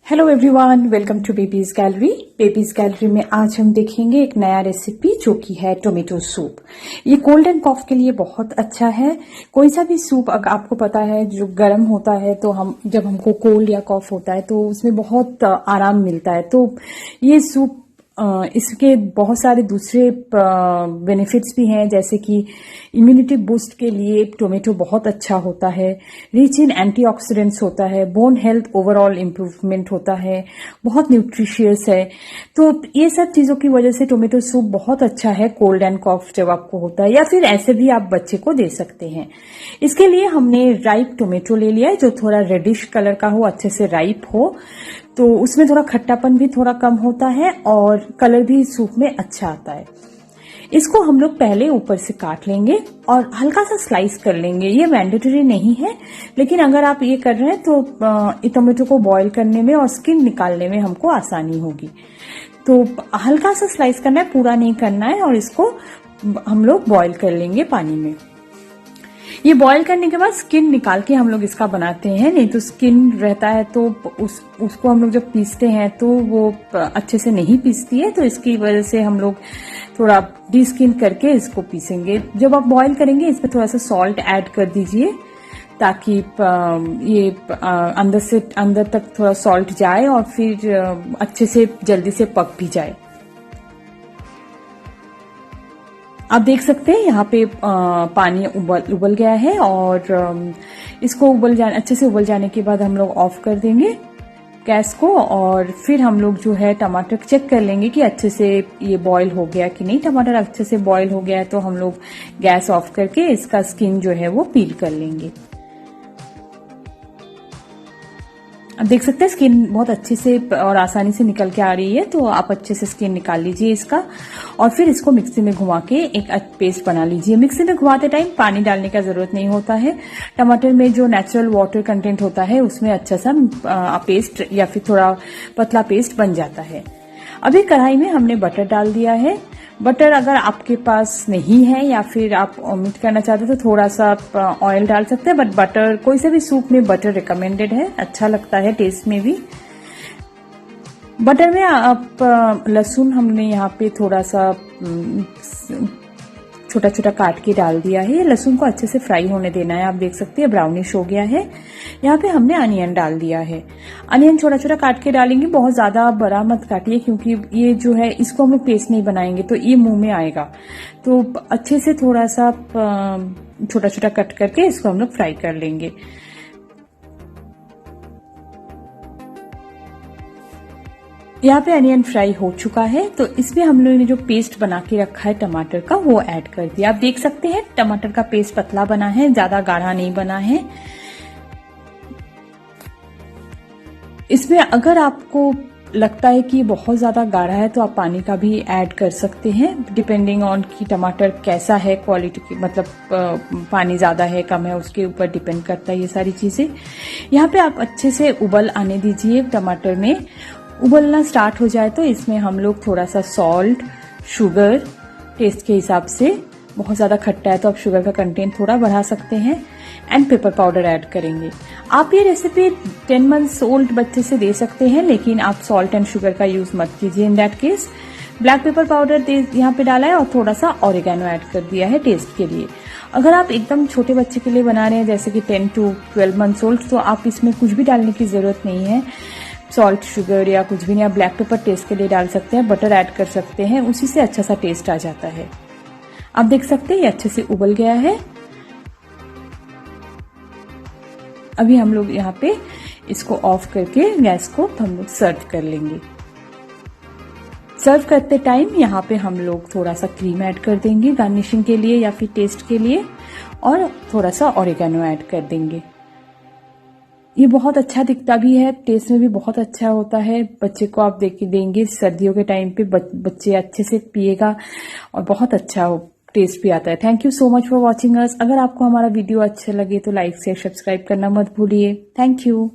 Hello everyone, welcome to babies gallery. Babies gallery में आज हम देखेंगे एक नया रेसिपी जो कि है टोमेटो सूप। ये कोल्ड एंड कॉफ के लिए बहुत अच्छा है। कोई सा भी सूप अगर आपको पता है जो गर्म होता है तो जब हमको कोल्ड या कॉफ होता है तो उसमें बहुत आराम मिलता है। तो ये सूप इसके बहुत सारे दूसरे बेनिफिट्स भी हैं, जैसे कि इम्यूनिटी बूस्ट के लिए टोमेटो बहुत अच्छा होता है, रिच इन एंटीऑक्सीडेंट्स होता है, बोन हेल्थ ओवरऑल इम्प्रूवमेंट होता है, बहुत न्यूट्रिशियस है। तो ये सब चीज़ों की वजह से टोमेटो सूप बहुत अच्छा है कोल्ड एंड कॉफ जब आपको होता है, या फिर ऐसे भी आप बच्चे को दे सकते हैं। इसके लिए हमने राइप टोमेटो ले लिया है जो थोड़ा रेडिश कलर का हो, अच्छे से राइप हो, तो उसमें थोड़ा खट्टापन भी थोड़ा कम होता है और कलर भी सूप में अच्छा आता है। इसको हम लोग पहले ऊपर से काट लेंगे और हल्का सा स्लाइस कर लेंगे। ये मैंडेटरी नहीं है, लेकिन अगर आप ये कर रहे हैं तो टोमेटो को बॉईल करने में और स्किन निकालने में हमको आसानी होगी। तो हल्का सा स्लाइस करना है, पूरा नहीं करना है, और इसको हम लोग बॉईल कर लेंगे पानी में। ये बॉईल करने के बाद स्किन निकाल के हम लोग इसका बनाते हैं, नहीं तो स्किन रहता है तो उसको हम लोग जब पीसते हैं तो वो अच्छे से नहीं पीसती है। तो इसकी वजह से हम लोग थोड़ा डी स्किन करके इसको पीसेंगे। जब आप बॉईल करेंगे इसमें थोड़ा सा सॉल्ट ऐड कर दीजिए ताकि ये अंदर तक थोड़ा सॉल्ट जाए और फिर अच्छे से जल्दी से पक भी जाए। आप देख सकते हैं यहाँ पे पानी उबल गया है और इसको अच्छे से उबल जाने के बाद हम लोग ऑफ कर देंगे गैस को, और फिर हम लोग जो है टमाटर चेक कर लेंगे कि अच्छे से ये बॉईल हो गया कि नहीं। टमाटर अच्छे से बॉईल हो गया है तो हम लोग गैस ऑफ करके इसका स्किन जो है वो पील कर लेंगे। अब देख सकते हैं स्किन बहुत अच्छे से और आसानी से निकल के आ रही है, तो आप अच्छे से स्किन निकाल लीजिए इसका, और फिर इसको मिक्सी में घुमा के एक पेस्ट बना लीजिए। मिक्सी में घुमाते टाइम पानी डालने का जरूरत नहीं होता है। टमाटर में जो नेचुरल वाटर कंटेंट होता है उसमें अच्छा सा पेस्ट या फिर थोड़ा पतला पेस्ट बन जाता है। अभी कढ़ाई में हमने बटर डाल दिया है। बटर अगर आपके पास नहीं है या फिर आप ओमिट करना चाहते हो तो थोड़ा सा आप ऑयल डाल सकते हैं, बट बटर कोई से भी सूप में बटर रिकमेंडेड है, अच्छा लगता है टेस्ट में भी। बटर में आप लहसुन हमने यहाँ पे थोड़ा सा छोटा छोटा काट के डाल दिया है। लहसुन को अच्छे से फ्राई होने देना है। आप देख सकते हैं ब्राउनिश हो गया है। यहाँ पे हमने अनियन डाल दिया है। अनियन छोटा छोटा काट के डालेंगे, बहुत ज्यादा बड़ा मत काटिए क्योंकि ये जो है इसको हम लोग पेस्ट नहीं बनाएंगे तो ये मुंह में आएगा। तो अच्छे से थोड़ा सा छोटा छोटा कट करके इसको हम लोग फ्राई कर लेंगे। यहाँ पे अनियन फ्राई हो चुका है, तो इसमें हम लोगों ने जो पेस्ट बना के रखा है टमाटर का वो ऐड कर दिया। आप देख सकते हैं टमाटर का पेस्ट पतला बना है, ज्यादा गाढ़ा नहीं बना है। इसमें अगर आपको लगता है कि बहुत ज्यादा गाढ़ा है तो आप पानी का भी ऐड कर सकते हैं, डिपेंडिंग ऑन कि टमाटर कैसा है, क्वालिटी की, मतलब पानी ज्यादा है कम है उसके ऊपर डिपेंड करता है ये सारी चीजें। यहाँ पे आप अच्छे से उबल आने दीजिए। टमाटर में उबलना स्टार्ट हो जाए तो इसमें हम लोग थोड़ा सा सॉल्ट, शुगर टेस्ट के हिसाब से, बहुत ज्यादा खट्टा है तो आप शुगर का कंटेंट थोड़ा बढ़ा सकते हैं, एंड पेपर पाउडर ऐड करेंगे। आप ये रेसिपी 10 मंथ्स ओल्ड बच्चे से दे सकते हैं, लेकिन आप सॉल्ट एंड शुगर का यूज मत कीजिए in that case. Black pepper powder यहाँ पे डाला है और थोड़ा सा ऑरिगेनो ऐड कर दिया है टेस्ट के लिए। अगर आप एकदम छोटे बच्चे के लिए बना रहे हैं जैसे कि 10 to 12 मंथ्स ओल्ड, तो आप इसमें कुछ भी डालने की जरूरत नहीं है, सॉल्ट शुगर या कुछ भी नहीं। आप ब्लैक पेपर टेस्ट के लिए डाल सकते हैं, बटर ऐड कर सकते हैं, उसी से अच्छा सा टेस्ट आ जाता है। आप देख सकते हैं ये अच्छे से उबल गया है। अभी हम लोग यहाँ पे इसको ऑफ करके गैस को हम लोग सर्व कर लेंगे। सर्व करते टाइम यहाँ पे हम लोग थोड़ा सा क्रीम ऐड कर देंगे गार्निशिंग के लिए या फिर टेस्ट के लिए, और थोड़ा सा ऑरिगेनो ऐड कर देंगे। ये बहुत अच्छा दिखता भी है, टेस्ट में भी बहुत अच्छा होता है। बच्चे को आप देंगे सर्दियों के टाइम पे, बच्चे अच्छे से पिएगा और बहुत अच्छा टेस्ट भी आता है। Thank you so much for watching us. अगर आपको हमारा वीडियो अच्छा लगे तो लाइक शेयर सब्सक्राइब करना मत भूलिए। Thank you.